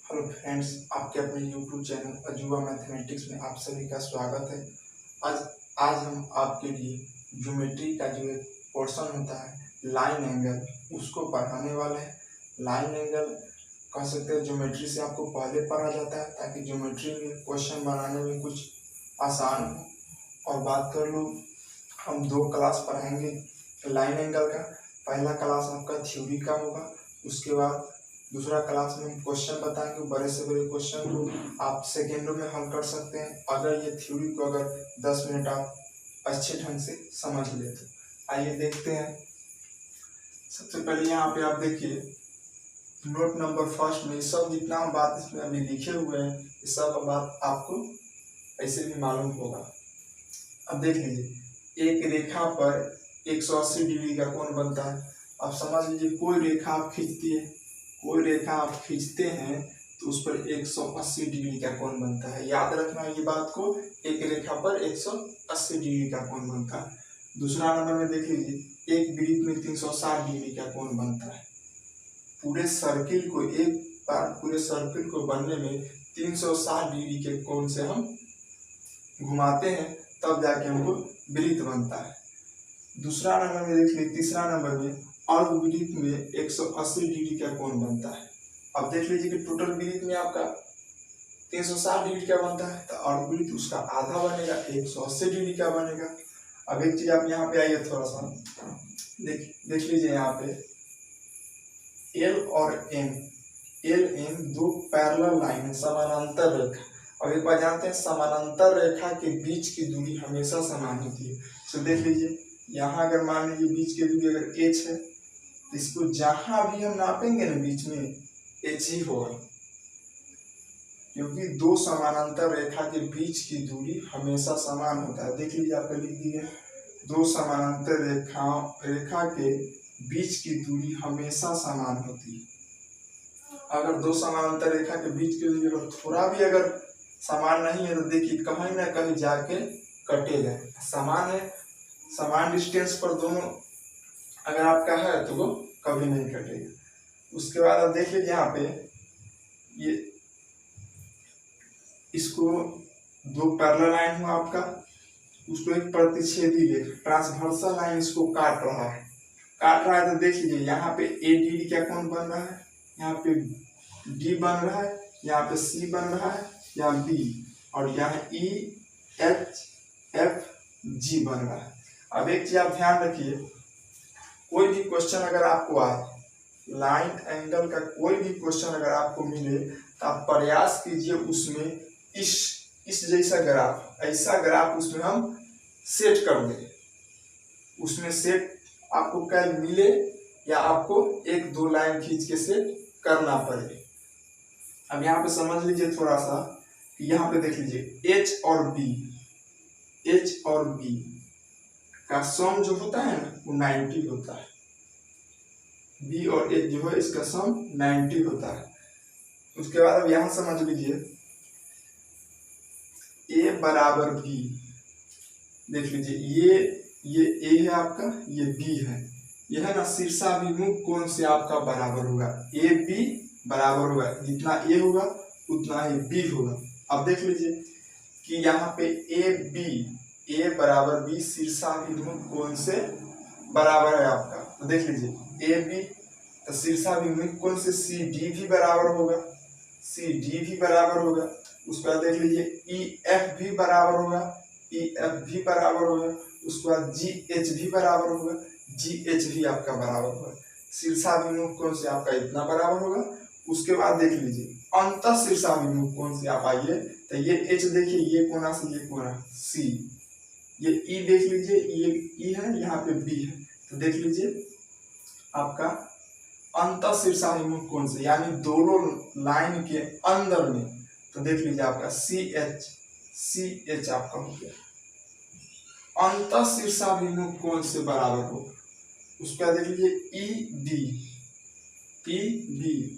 Hello friends, आपके अपने YouTube channel अजूबा मैथमेटिक्स में आप सभी का स्वागत है। आज आज हम आपके लिए ज्योमेट्री का जो एक पोर्शन होता है लाइन एंगल, उसको पढ़ाने वाले हैं। लाइन एंगल कह सकते हैं ज्योमेट्री से आपको पहले पढ़ा जाता है ताकि ज्योमेट्री में क्वेश्चन बनाने में कुछ आसान हो। और बात कर लो, हम 2 क्लास पढ़ाएंगे लाइन एंगल का। पहला क्लास आपका थ्योरी का होगा, उसके बाद दूसरा क्लास में हम क्वेश्चन बताएंगे। बड़े से बड़े क्वेश्चन को आप सेकेंडों में हल कर सकते हैं अगर ये थ्योरी को अगर 10 मिनट आप अच्छे ढंग से समझ ले तो। आइए देखते हैं। सबसे पहले यहाँ पे आप देखिए नोट नंबर फर्स्ट में सब जितना बात इसमें अभी लिखे हुए हैं ये सब बात आपको ऐसे भी मालूम होगा। अब देख लीजिए, एक रेखा पर 180 डिग्री का कोण बनता है। अब समझ लीजिए कोई रेखा आप खींचते हैं तो उस पर 180 डिग्री का कोण बनता है। याद रखना ये बात को, एक रेखा पर 180 डिग्री का कोण बनता है। दूसरा नंबर में देख लीजिए, एक वृत्त में 360 डिग्री का कोण बनता है। पूरे सर्किल को बनने में 360 डिग्री के कोण से हम घुमाते हैं तब जाके हमको वृत्त बनता है। दूसरा नंबर में देख लीजिए, तीसरा नंबर में अर्धवृत्त में 180 डिग्री का कोण बनता है। अब देख लीजिए कि टोटल वृत्त में आपका 360 डिग्री का बनता है तो अर्धवृत्त उसका आधा बनेगा, 180 डिग्री का बनेगा। अब एक चीज आप यहाँ पे आइए, थोड़ा सा देख लीजिए, यहाँ पे एल और एम दो पैरेलल लाइन है, समानांतर रेखा। अब एक बार जानते हैं समानांतर रेखा के बीच की दूरी हमेशा समान होती है। तो देख लीजिए, यहाँ अगर मान लीजिए बीच की दूरी अगर h है तो इसको जहां भी हम नापेंगे ना बीच में h ही होगा, क्योंकि दो समानांतर रेखा के बीच की दूरी हमेशा समान होता है। देख लीजिए, आपको लिख दिए दो समानांतर रेखा के बीच की दूरी हमेशा समान होती है। अगर दो समानांतर रेखा के बीच की दूरी अगर थोड़ा भी अगर समान नहीं है तो देखिए कहीं ना कहीं जाके कटेगा। समान है, समान डिस्टेंस पर दोनों अगर आपका है तो वो कभी नहीं कटेगा। उसके बाद आप देख लीजिए, यहाँ पे ये इसको दो पैरेलल लाइन हुआ आपका, उसको एक प्रतिच्छेदी रेखा ट्रांसवर्सल लाइन इसको काट रहा है तो देख लीजिए यहाँ पे ए डी क्या कोण बन रहा है, यहाँ पे डी बन रहा है, यहाँ पे सी बन रहा है, यहाँ बी, और यहाँ ई एच एफ जी बन रहा है। अब एक चीज आप ध्यान रखिए, कोई भी क्वेश्चन अगर आपको आए, लाइन एंगल का कोई भी क्वेश्चन अगर आपको मिले तो आप प्रयास कीजिए उसमें इस जैसा ग्राफ, ऐसा ग्राफ उसमें हम सेट कर दें। उसमें सेट आपको क्या मिले या आपको एक दो लाइन खींच के सेट करना पड़े। अब यहाँ पे समझ लीजिए थोड़ा सा, यहाँ पे देख लीजिए एच और बी का सम जो होता है ना वो 90 होता है। बी और एच जो है इसका सम 90 होता है। उसके बाद अब यहां समझ लीजिए ए बराबर बी, देख लीजिए ये ए है आपका, ये बी है, ये है ना शीर्षाभिमुख कोण से आपका बराबर होगा। ए बी बराबर होगा, जितना ए होगा उतना ही बी होगा। अब देख लीजिए कि यहाँ पे ए बराबर बी शीर्षाभिमुख कोण से बराबर है आपका। तो देख लीजिए ए बी तो शीर्षाभिमुख कोण से सी डी भी बराबर होगा, उसके बाद देख लीजिए ई एफ भी बराबर होगा, उसके बाद जी एच भी बराबर होगा, आपका बराबर होगा। शीर्षाभिमुख कोण से आपका इतना बराबर होगा। उसके बाद देख लीजिए अंतः शीर्षाभिमुख कोण से आप आइए तो ये एच देखिए, ये कोना से ये कोना सी, ये ई देख लीजिए, ये ई है, यहाँ पे बी है। तो देख लीजिए आपका अंतः शीर्षाभिमुख कोण से यानी दोनों लाइन के अंदर में, तो देख लीजिए आपका सी एच आपका हो गया, अंतः शीर्षाभिमुख कोण से बराबर हो। उसके बाद देख लीजिए ई बी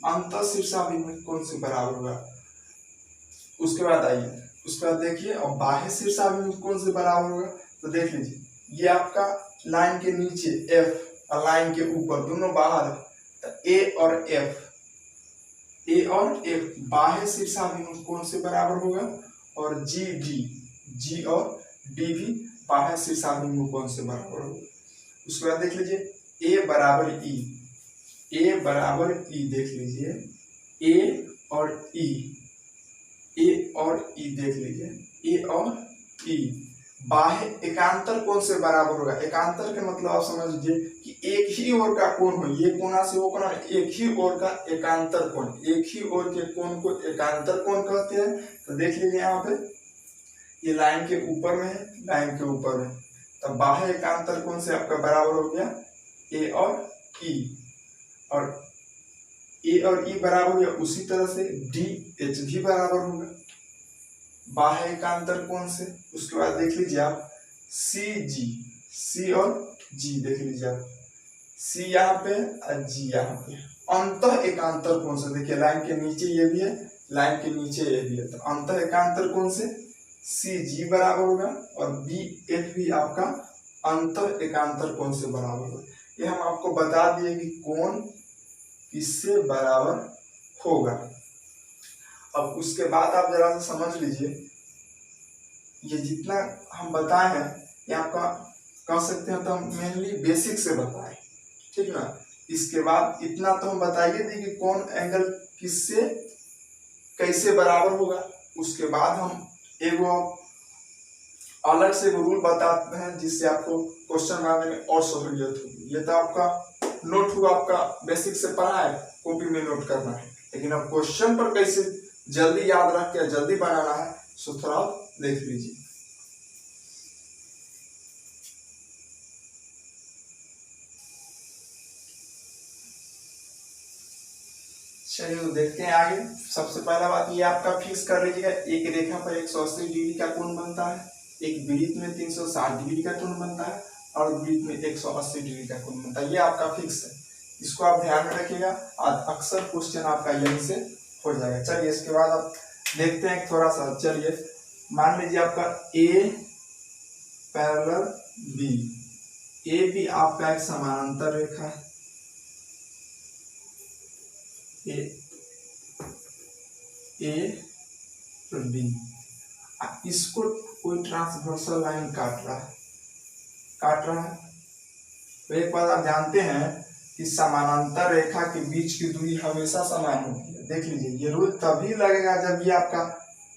अंतः शीर्षाभिमुख कोण से बराबर होगा। उसके बाद आइए, उसके बाद देखिए और बाह्य शीर्षाभिमुख कोण से बराबर होगा। तो देख लीजिए ये आपका लाइन के नीचे एफ और लाइन के ऊपर दोनों बाहर है, तो ए और एफ ए और ए बाह्य शीर्षाभिमुख कोण से बराबर होगा, और जी और डी भी बाह्य शीर्षाभिमुख कोण से बराबर होगा। उसके बाद देख लीजिए ए बराबर ई देख लीजिए, ए और ई देख लीजिए, ए और ई बाह्य एकांतर कोण से बराबर होगा। एकांतर के मतलब आप समझ लीजिए कि एक ही ओर का कोण हो, ये कोना से वो कोना, एक ही ओर का एकांतर कोण, एक ही ओर के कोण को एकांतर कोण कहते हैं। तो देख लीजिए यहाँ पे ये लाइन के ऊपर में है, लाइन के ऊपर में, तो बाह्य एकांतर कोण से आपका बराबर हो गया ए और ई बराबर हो गया। उसी तरह से डी एच भी बराबर होगा बाह्य एकांतर कोण से। उसके बाद देख लीजिए आप सी और जी देख लीजिए आप, सी यहाँ पे और जी यहाँ पे अंतः एकांतर कोण से। देखिए लाइन के नीचे ये भी है, लाइन के नीचे ये भी है, तो अंतः एकांतर कोण से सी जी बराबर होगा और बी एफ भी आपका अंतः एकांतर कोण से बराबर होगा। ये हम आपको बता दिए कि कोण किससे बराबर होगा। अब उसके बाद आप जरा से समझ लीजिए, ये जितना हम बताए हैं ये आपका कह सकते हैं तो मेनली बेसिक से बताए, ठीक ना। इसके बाद इतना तो हम बताइए थे कि कौन एंगल किससे कैसे बराबर होगा। उसके बाद हम एगो अलग से रूल बताते हैं जिससे आपको क्वेश्चन बनाने में और सहूलियत होगी। ये तो आपका नोट हुआ, आपका बेसिक से पढ़ा है, कॉपी में नोट करना है, लेकिन अब क्वेश्चन पर कैसे जल्दी याद रख के जल्दी बनाना है सो थोड़ा देख लीजिए। चलिए तो देखते हैं आगे। सबसे पहला बात ये आपका फिक्स कर लीजिएगा, एक रेखा पर 180 डिग्री का कोण बनता है, एक वृत्त में 360 डिग्री का कोण बनता है और वृत्त में 180 डिग्री का कोण बनता है। ये आपका फिक्स है, इसको आप ध्यान में रखिएगा, अक्सर क्वेश्चन आपका यहीं से हो जाएगा। चलिए इसके बाद आप देखते हैं थोड़ा सा। चलिए मान लीजिए आपका ए पैरेलल बी, ए भी आपका एक समानांतर रेखा है, ए बी, इसको कोई ट्रांसवर्सल लाइन काट रहा है। तो एक बात आप जानते हैं कि समानांतर रेखा के बीच की दूरी हमेशा समान होती है। देख लीजिए ये रूल तभी लगेगा जब ये आपका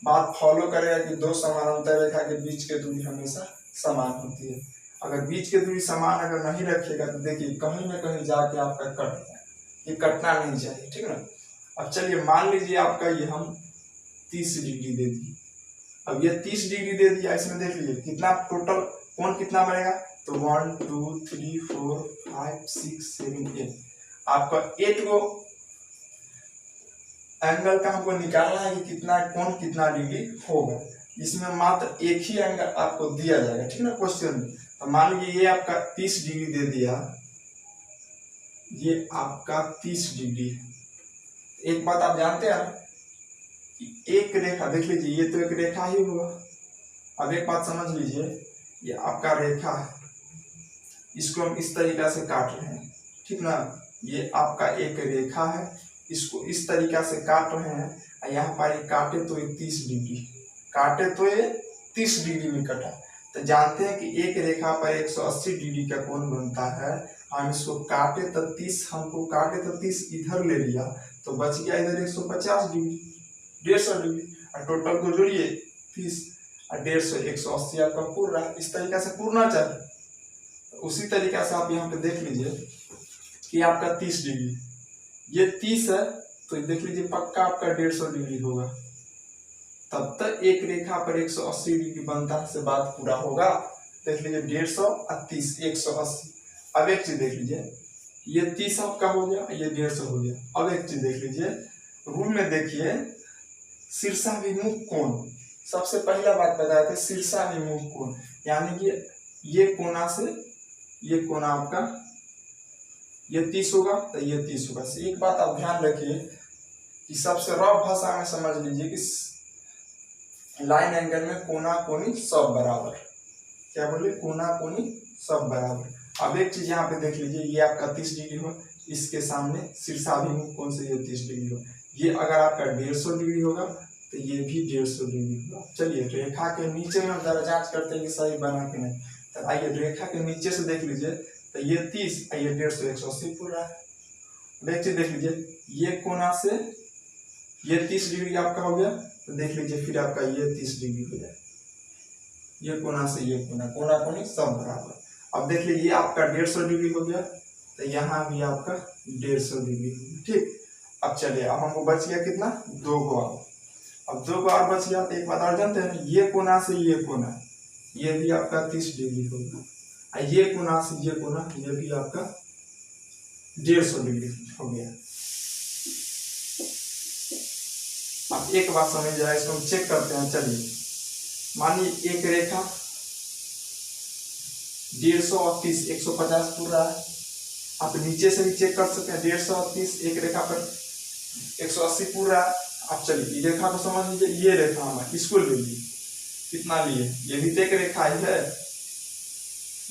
बात फॉलो करेगा कि दो समानांतर रेखा के बीच की दूरी हमेशा समान होती है। अगर बीच की दूरी समान अगर नहीं रखिएगा तो देखिए कहीं ना कहीं जाके आपका कट जाए, ये कटना नहीं चाहिए, ठीक ना। अब चलिए मान लीजिए आपका ये हम 30 डिग्री दे दिए। अब ये 30 डिग्री दे दिया, इसमें देख लीजिए कितना टोटल कोण कितना बनेगा, तो 1 2 3 4 5 6 7 8 आपका 8 को एंगल का हमको निकालना है कि कितना कोण कितना डिग्री होगा। इसमें मात्र एक ही एंगल आपको दिया जाएगा, ठीक ना क्वेश्चन में। तो मान लीजिए ये आपका 30 डिग्री दे दिया, ये आपका 30 डिग्री है। एक बात आप जानते हैं कि एक रेखा देख लीजिए, ये तो एक रेखा ही हुआ। अब एक बात समझ लीजिए, ये आपका रेखा है, इसको हम इस तरीका से काट रहे हैं, ठीक ना। ये आपका एक रेखा है, इसको इस तरीका से काट रहे हैं, यहाँ पर काटे तो ये 30 डिग्री, काटे तो ये 30 डिग्री में कटा। तो जानते हैं कि एक रेखा पर 180 डिग्री का कोण बनता है। हम इसको काटे तो 30, हमको काटे तो 30 इधर ले लिया तो बच गया इधर 150 डिग्री, 150 डिग्री, और टोटल को जोड़िए 30 और 150 180 आपका पूर रहा है। इस तरीका से पूरना चाहिए। तो उसी तरीका से आप यहाँ पे देख लीजिए कि आपका 30 डिग्री, ये 30 है तो देख लीजिए पक्का आपका 150 डिग्री होगा। तब तक एक रेखा पर 180 डिग्री बनता से बात पूरा होगा। देख लीजिए 150 और 30 180। अब एक चीज देख लीजिए, ये 30 आपका हो गया, ये 150 हो गया। अब एक चीज देख लीजिए, रूल में देखिए शीर्षाभिमुख कोण, सबसे पहला बात बताया था शीर्षाभिमुख कोण, यानी कि ये कोना से ये कोना आपका ये 30 होगा तो ये 30 होगा। एक बात आप ध्यान रखिए कि सबसे रफ भाषा में समझ लीजिए कि लाइन एंगल में कोना कोनी सब बराबर। क्या बोले, कोना कोनी सब बराबर। अब एक चीज यहाँ पे देख लीजिए, ये आपका 30 डिग्री हो, इसके सामने शीर्षाभिमुख कोण से ये 30 डिग्री हो, ये अगर आपका 150 डिग्री होगा तो ये भी 150 डिग्री होगा। चलिए रेखा के नीचे में हम जरा जांच करते हैं कि सही बना कि नहीं। तो आइए रेखा के नीचे से देख लीजिए, तो ये 30 ये 150 180 पूरा है। देख लीजिए ये कोना से ये 30 डिग्री आपका हो गया, तो देख लीजिए फिर आपका ये 30 डिग्री हो जाए। ये कोना से ये कोना, कोना कोनी सब बराबर। अब देख लीजिए आपका 150 डिग्री हो गया, तो यहाँ भी आपका 150 डिग्री हो गया। ठीक, अब चलिए अब हमको बच गया कितना, 2 को और। अब 2 को और बच गया, तो एक बात और जानते हैं, ये कोना से ये कोना ये भी आपका 30 डिग्री होगा, ये कोना से ये कोना ये भी आपका 150 डिग्री हो गया। अब एक बात समझ जाए, इसको हम चेक करते हैं। चलिए मानिए एक रेखा 150 और 30 150 पूरा है। आप नीचे से भी चेक कर सकते हैं, 150 और 30 एक रेखा पर 180 पूरा है। आप चलिए रेखा को समझ लीजिए, ये रेखा हमारा इसको ले लीजिए, कितना लिए, ये भी तो एक रेखा ही है,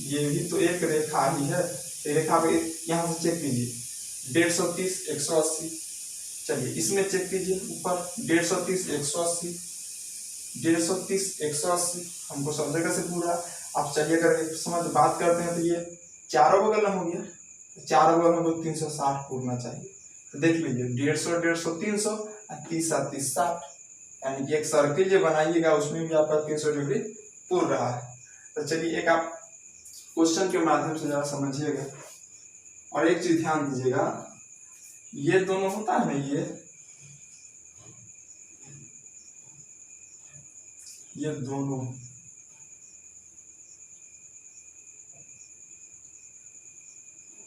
ये भी तो एक रेखा ही है। रेखा पे यहाँ से चेक कीजिए 130 180। चलिए इसमें चेक कीजिए ऊपर 130 180 130 180 हमको सब जगह से पूरा। आप चलिए अगर समझ बात करते हैं तो ये चारों बगल में हो गया, चारों बगल में 360 पूरना चाहिए। तो देख लीजिए 150 150 300 30 30 60, यानी कि एक सर्किल जो बनाइएगा उसमें भी आपका 300 डिग्री पूर रहा है। तो चलिए एक आप क्वेश्चन के माध्यम से जरा समझिएगा, और एक चीज ध्यान दीजिएगा, ये दोनों होता है ना, ये दोनों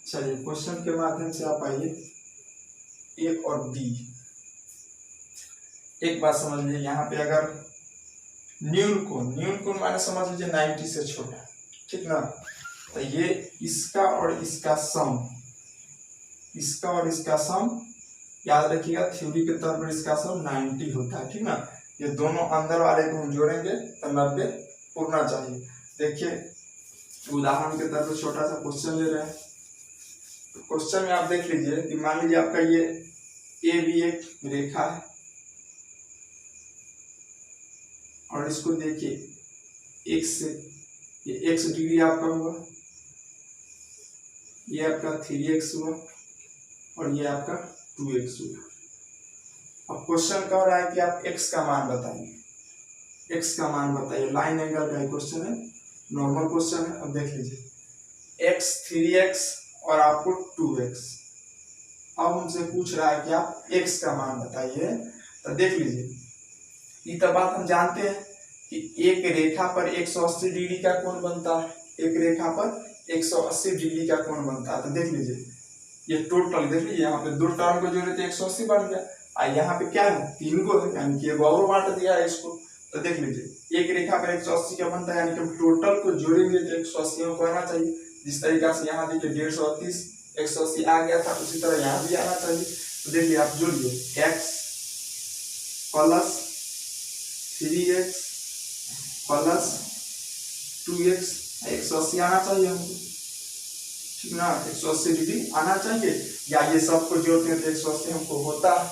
चलिए क्वेश्चन के माध्यम से आप आइए, ए और बी। एक बात समझ लीजिए, यहाँ पे अगर न्यून कोण माने समझ लीजिए 90 से छोटा, ठीक ना, तो ये इसका और इसका सम, इसका और इसका सम याद रखिएगा, थ्योरी के तौर पर इसका सम 90 होता है, ठीक ना। ये दोनों अंदर वाले को हम जोड़ेंगे तो 90 पूरना चाहिए। देखिए उदाहरण के तौर पर छोटा सा क्वेश्चन ले रहे हैं। तो क्वेश्चन में आप देख लीजिए कि मान लीजिए आपका ये ए भी एक रेखा है, और इसको देखिए x से ये x डिग्री आपका हुआ, ये आपका 3x हुआ, और ये आपका 2x हुआ। अब क्वेश्चन कह रहा है कि आप x का मान बताइए, x का मान बताइए। लाइन एंगल का क्वेश्चन है, नॉर्मल क्वेश्चन है। अब देख लीजिए x 3x और आपको 2x। अब हमसे पूछ रहा है कि आप x का मान बताइए। तो देख लीजिए ये तो बात हम जानते हैं कि एक रेखा पर 180 डिग्री का कोण बनता है, एक रेखा पर 180 डिग्री का कोण बनता है। तो देख लीजिए ये टोटल, देख लीजिए यहाँ पे 2 टर्म को जोड़े तो 180 बन गया, और यहाँ पे क्या है 3 को है, यानी कि और बांट दिया है इसको। तो देख लीजिए एक रेखा पर 180 का बनता है, यानी कि हम टोटल को जोड़ेंगे तो 180 को आना चाहिए। जिस तरीका से यहाँ देखिए 130 180 आ गया था, उसी तरह यहाँ भी आना चाहिए। तो देखिए आप जोड़िए x plus 3x plus 2x 180 आना चाहिए हमको, ठीक ना, 180 डिग्री आना चाहिए। या ये सबको जोड़ते हैं तो 180 हमको होता है,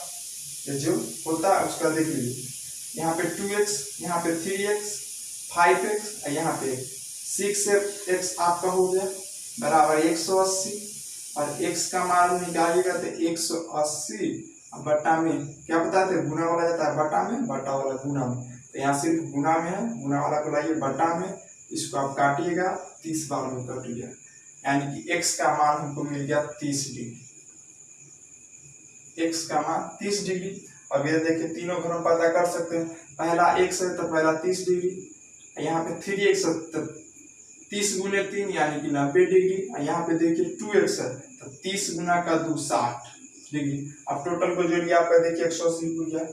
ये जो होता है उसका देख लीजिए, यहाँ पे 2x, यहाँ पे 3x 5x, यहाँ पे 6x आपका हो गया बराबर 180, और x का मान निकालिएगा तो 180 बटा में क्या बताते हैं, गुना वाला जाता है बटा में, बटा वाला गुना में। तो यहाँ सिर्फ गुना में है, गुना वाला को लाइए बटा में, इसको आप काटिएगा 30 बार में कटिएगा, यानी कि x का मान हमको मिल गया 30 डिग्री, x का मान 30 डिग्री। अब ये देखिए तीनों को हम पता कर सकते हैं, पहला x है तो पहला 30 डिग्री, यहाँ पे 3x है तो 30 गुने 3 यानी कि 90 डिग्री, यहाँ पे देखिए 2x है तो 30 गुना का 2 60 डिग्री। अब टोटल को जोड़िए आपका देखिए 180 हो गया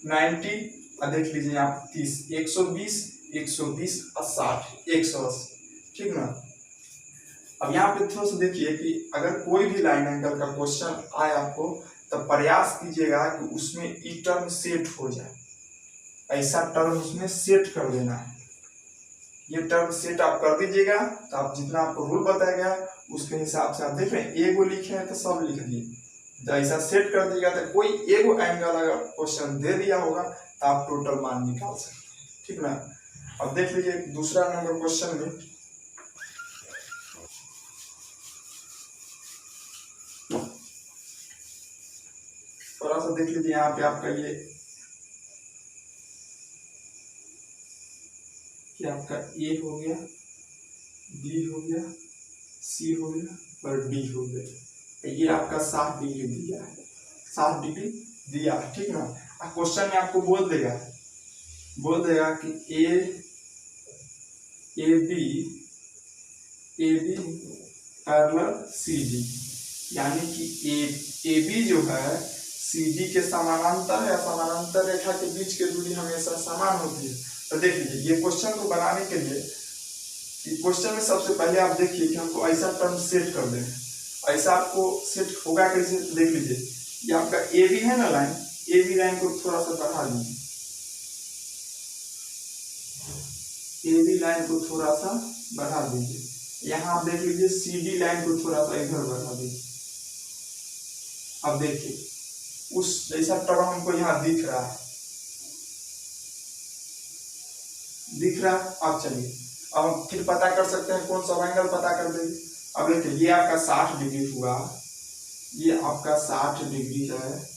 90, और देख लीजिए यहाँ 30 120 120 और 60 180, ठीक ना। अब यहाँ पे थोड़ा सा देखिए कि अगर कोई भी लाइन एंगल का क्वेश्चन आए आपको, तो प्रयास कीजिएगा कि उसमें ई टर्म सेट हो जाए, ऐसा टर्म उसमें सेट कर देना है। ये टर्म सेट आप कर दीजिएगा तो आप जितना आपको रूल बताया गया उसके हिसाब से आप देख रहे हैं, ए को लिखे हैं तो सब लिख दिए, जैसा सेट कर दिया तो कोई एगो एंगल अगर क्वेश्चन दे दिया होगा तो आप टोटल मान निकाल सकते हैं, ठीक ना। अब देख लीजिए दूसरा नंबर क्वेश्चन में थोड़ा सा देख लीजिए, यहाँ पे आपका ये कि आपका ए हो गया, बी हो गया, सी हो गया और डी हो गया। ये आपका 60 डिग्री दिया है, 60 डिग्री दिया, ठीक ना। क्वेश्चन में आपको बोल देगा कि A B parallel C D, यानी कि ए बी जो है सी डी के समानांतर है, समानांतर रेखा के बीच की दूरी हमेशा समान होती है। तो देख लीजिए ये क्वेश्चन को बनाने के लिए क्वेश्चन में सबसे पहले आप देखिए कि हमको ऐसा टर्म सेट कर दें, ऐसा आपको सेट होगा कैसे। तो देख लीजिए ये आपका ए बी है ना लाइन, ए बी लाइन को थोड़ा सा बढ़ा दीजिए, ए बी लाइन को थोड़ा सा बढ़ा दीजिए। यहाँ आप देख लीजिए सी डी लाइन को थोड़ा सा इधर बढ़ा दीजिए। अब देखिए उस जैसा टर्म हमको यहाँ दिख रहा है, अब चलिए अब हम फिर पता कर सकते हैं कौन सा एंगल पता कर देंगे। अब देखिए ये आपका 60 डिग्री हुआ, ये आपका 60 डिग्री है।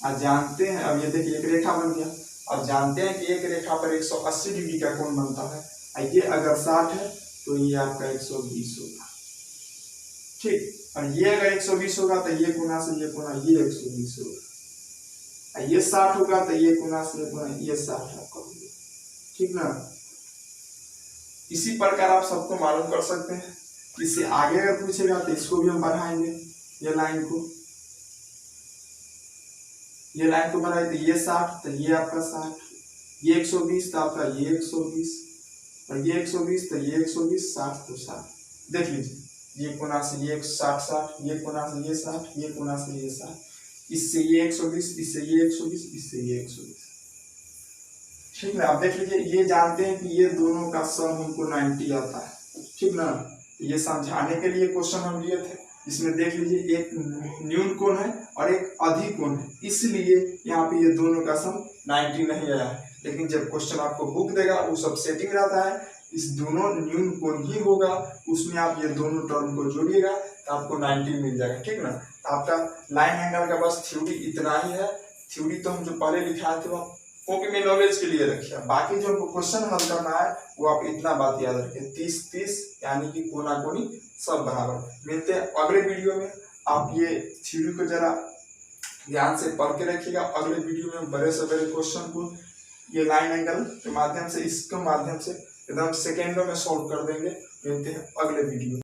अब जानते हैं, अब ये देखिए एक रेखा बन गया। अब जानते हैं कि एक रेखा पर 180 डिग्री का कोण बनता है। ये अगर 60 है तो ये आपका 120 होगा, ठीक। और ये अगर 120 होगा तो ये कोना से ये कोना ये 120 होगा। ये 60 होगा तो ये कोना से ये कोना ये 60 आपका होगा, ठीक ना। इसी प्रकार आप सबको मालूम कर सकते हैं। इससे आगे अगर पूछेगा तो इसको भी हम बढ़ाएंगे, ये लाइन को बढ़ाए तो ये 60, तो ये आपका 60, ये 120 तो आपका ये 120, और ये 120 तो ये 120, 60 तो 60। देख लीजिए ये कोना से ये 60, ये कोना से ये 60, ये कोना से ये 60, इससे ये 120, इससे ये 120, इससे ये 120, ठीक ना। अब देख लीजिए ये जानते हैं कि ये दोनों का सम हमको 90 आता है, ठीक ना। ये समझाने के लिए क्वेश्चन हम लिए थे। इसमें देख लीजिए एक न्यून कोण है और एक अधिक कोण है, इसलिए यहाँ पे ये दोनों का सम 90 नहीं आया है। लेकिन जब क्वेश्चन आपको बुक देगा वो सब सेटिंग रहता है, इस दोनों न्यून कोण ही होगा, उसमें आप ये दोनों टर्म को जोड़िएगा तो आपको 90 मिल जाएगा, ठीक ना। तो आपका लाइन एंगल का बस थ्योरी इतना ही है। थ्योरी तो हम जो पहले लिखाए थे वो कॉपी में नॉलेज के लिए रखिए। बाकी जो हमको क्वेश्चन हल करना है वो आप इतना बात याद रखें, 30-30 यानी कि कोना कोनी सब बराबर। मिलते हैं अगले वीडियो में। आप ये थ्योरी को जरा ध्यान से पढ़ के रखिएगा। अगले वीडियो में बड़े से बड़े क्वेश्चन को ये लाइन एंगल के माध्यम से, इसके माध्यम से एकदम सेकेंडों में सॉल्व कर देंगे। मिलते हैं अगले वीडियो।